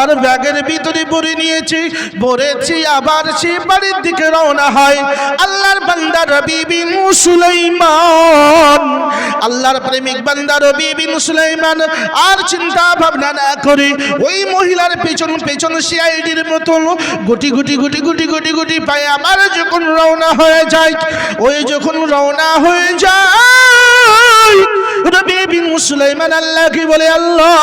বস্তার ব্যাগের ভিতরে ভরে নিয়েছি, ভরেছি, আবার সে বাড়ির দিকে রওনা হয়। আল্লাহর বান্দা রবি বিন সুলাইমান, আল্লাহর প্রেমিক বান্দা রবি বিন সুলাইমান আর চিন্তা ভাবনা না করে ওই মহিলার পেছন পেছন সিআইডির মতন গুটি গুটি গুটি গুটি গুটি গুটি পায়ে আবার যখন রওনা হয়ে যায়, ওই যখন রওনা হয়ে যায়, রবি বিন সুলাইমান আল্লাহকে বলে, আল্লাহ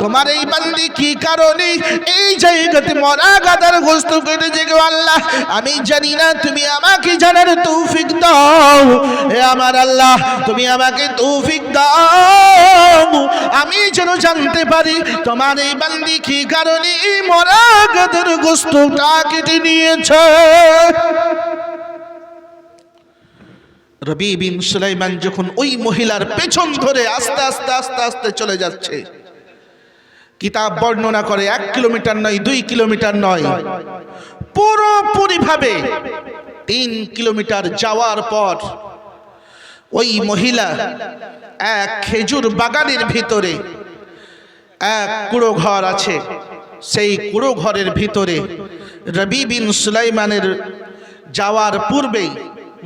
তোমার এই বান্দি কি কারণে এই জায়গাতে মরা গাদার গোশত কেটেছে গো আল্লাহ, আমি জানি না, তুমি আমাকে জানার তৌফিক দাও। হে আমার আল্লাহ, তুমি আমাকে তৌফিক দাও, আমি যেন জানতে পারি তোমার এই বান্দি কি কারণে এই মরা গাদার গোশতটা কেটে নিয়েছে। রবি বিন সুলাইমান যখন ওই মহিলার পেছন ধরে আস্তে আস্তে আস্তে আস্তে চলে যাচ্ছে, কিতাব বর্ণনা করে 1 কিলোমিটার নয়, 2 কিলোমিটার নয়, পুরোপুরি ভাবে 3 কিলোমিটার যাওয়ার পর ওই মহিলা এক খেজুর বাগানের ভিতরে এক কুড়ো ঘর আছে, সেই কুড়ো ঘরের ভিতরে রবি বিন সুলাইমানের যাওয়ার পূর্বেই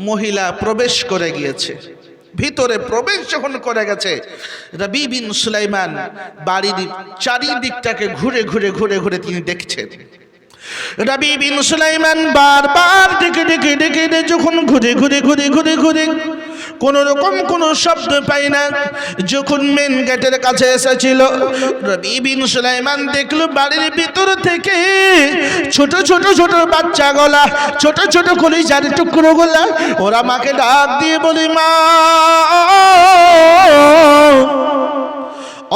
মহিলা প্রবেশ করে গিয়েছে। ভিতরে প্রবেশ যখন করে গেছে, রবি বিন সুলাইমান বাড়ির চারিদিকটাকে ঘুরে ঘুরে ঘুরে ঘুরে তিনি দেখছেন। রবি বিন সুলাইমান বারবার ডেকে ডেকে ডেকে যখন ঘুরে ঘুরে ঘুরে ঘুরে ঘুরে কোন রকম কোন শব্দ পাই না, যখন মেন গেটের কাছে এসেছিল, রবি বিন সুলাইমান দেখলো বাড়ির ভিতর থেকে ছোট ছোট ছোট বাচ্চা গলা, ছোট ছোট কলিজার টুকরো গলা, ওরা মাকে ডাক দিয়ে বলি, মা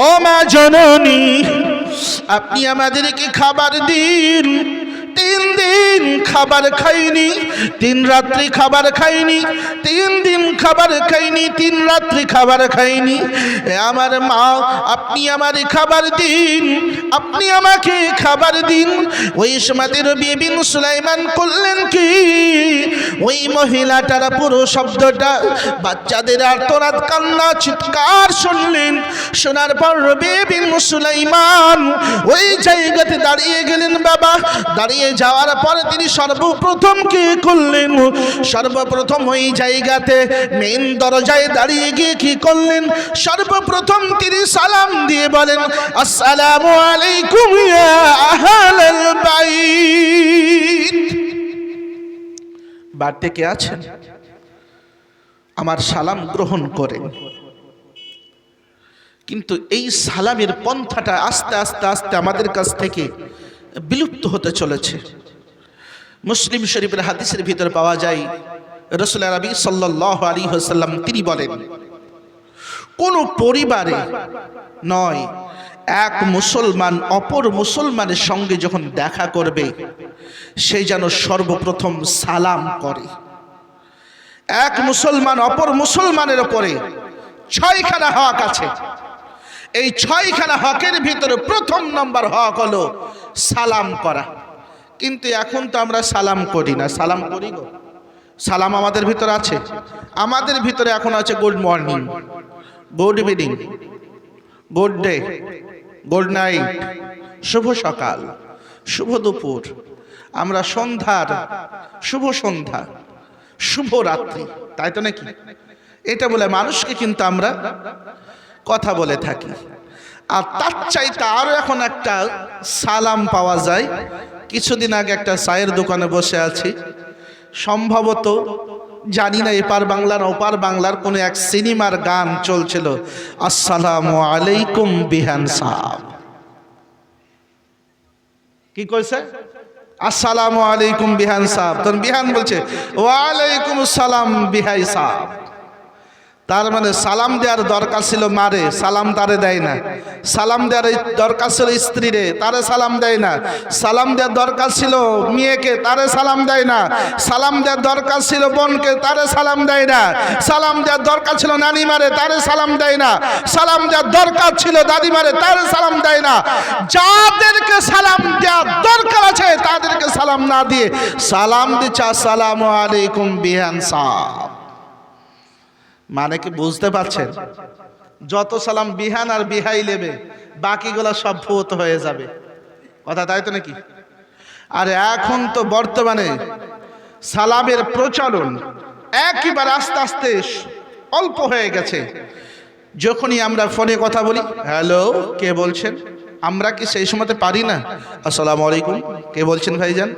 ও মা জননী, আপনি আমাদেরকে খাবার দিন। 3 দিন খাবার খাইনি, 3 রাত্রি খাবার খাইনি, 3 দিন খাবার খাইনি, 3 রাত্রি খাবার খাইনি। আমার মা, আপনি আমারে খাবার দিন, আপনি আমাকে খাবার দিন। ওই সময় রবি বিন সুলাইমান করলেন কি, ওই মহিলাটার পুরো শব্দটা, বাচ্চাদের আর্তনাদ কান্না চিৎকার শুনলেন। শোনার পর রবি বিন সুলাইমান ওই জায়গাতে দাঁড়িয়ে গেলেন। বাবা দাঁড়িয়ে যাওয়ার পরে তিনি সর্বপ্রথম কি করলেন, সর্বপ্রথম ওই জায়গাতে মেন দরজায় দাঁড়িয়ে গিয়ে কি করলেন, সর্বপ্রথম তিনি সালাম দিয়ে বলেন, আসসালামু আলাইকুম ইয়া আহলাল বাইত। বাড়িতে কে আছেন, আমার সালাম গ্রহণ করেন। কিন্তু এই সালামের পন্থাটা আস্তে আস্তে আস্তে আমাদের কাছ থেকে বিলুপ্ত হতে চলেছে। মুসলিম শরীফের হাদিসের ভিতর পাওয়া যায়, রাসূল আরবি সাল্লাল্লাহু আলাইহি ওয়াসাল্লাম তিনি বলেন, কোন পরিবারে নয়, এক মুসলমান অপর মুসলমানের সঙ্গে যখন দেখা করবে, সে যেন সর্বপ্রথম সালাম করে। এক মুসলমান অপর মুসলমানের উপরে 6খানা হক আছে। এই 6খানা হকের ভিতরে প্রথম নম্বর হক হলো সালাম করা। কিন্তু এখন তো আমরা সালাম করি না। সালাম করি গো, সালাম আমাদের ভিতরে আছে। আমাদের ভিতরে এখন আছে good morning, good evening, good day, good night, শুভ সকাল, শুভ দুপুর, আমরা সন্ধ্যার শুভ সন্ধ্যা, শুভ রাত্রি, তাই তো নাকি? এটা বলে মানুষকে কিন্তু আমরা কথা বলে থাকি। আর তার চাইতে আরো এখন একটা সালাম পাওয়া যায়। কিছুদিন আগে একটা চায়ের দোকানে বসে আছি, সম্ভবত জানি না এপার বাংলার ওপার বাংলার কোন এক সিনেমার গান চলছিল, আসসালামু আলাইকুম বিহান সাহেব। কি কইছে? আসসালামু আলাইকুম বিহান সাহেব। তখন বিহান বলছে ওয়ালাইকুম আসসালাম বিহাই সাহেব। তার মানে সালাম দেওয়ার দরকার ছিল মারে, সালাম তারে দেয় না। সালাম দেওয়ার দরকার ছিল স্ত্রীরে, তারে সালাম দেয় না। সালাম দেওয়ার দরকার ছিল মেয়েকে, তারে সালাম দেয় না। সালাম দেওয়ার দরকার ছিল বোনকে, তারে সালাম দেয় না। সালাম দেওয়ার দরকার ছিল নানিমারে, তারে সালাম দেয় না। সালাম দেওয়ার দরকার ছিল দাদিমারে, তারে সালাম দেয় না। যাদেরকে সালাম দেওয়ার দরকার আছে তাদেরকে সালাম না দিয়ে সালাম দিচ্ছে আসসালামু আলাইকুম বিহান সাহেব। মানে কি বুঝতে পারছেন? যত সালাম বিহান আর বিহাই নেবে, বাকিগুলো সব ভূত হয়ে যাবে। কথা তাই তো নাকি? আর এখন তো বর্তমানে সালামের প্রচলন একেবারে আস্তে আস্তে অল্প হয়ে গেছে। যখনই আমরা ফোনে কথা বলি, হ্যালো কে বলছেন, আমরা কি সেই সময়তে পারি না আসসালামু আলাইকুম, কে বলছেন ভাইজান,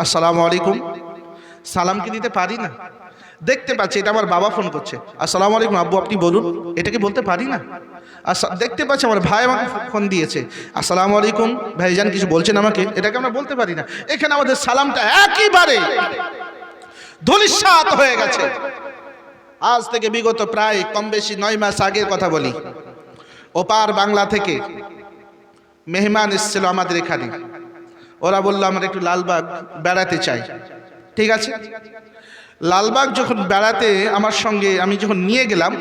আসসালামু আলাইকুম, সালাম কি দিতে পারি না? দেখতে পাচ্ছি এটা আমার বাবা ফোন করছে, আসসালামু আলাইকুম আব্বু আপনি বলুন, এটা কি বলতে পারি না? দেখতে পাচ্ছি আমার ভাই আমাকে ফোন দিয়েছে, আসসালামু আলাইকুম ভাইজান কিছু বলছেন আমাকে, এটাকে আমরা বলতে পারি না। এখানে আমাদের সালামটা একেবারে ধূলিসাৎ হয়ে গেছে। আজ থেকে বিগত প্রায় কম বেশি 9 মাস আগের কথা বলি, ওপার বাংলা থেকে মেহমান এসেছিল আমাদের এখানে। ওরা বললো আমরা একটু লালবাগ বেড়াতে চাই। ঠিক আছে, লালবাগ যখন বেড়াতে আমার সঙ্গে আমি যখন নিয়ে গেলাম,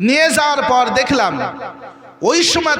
নিয়ে যাওয়ার পর দেখলাম ওই সময়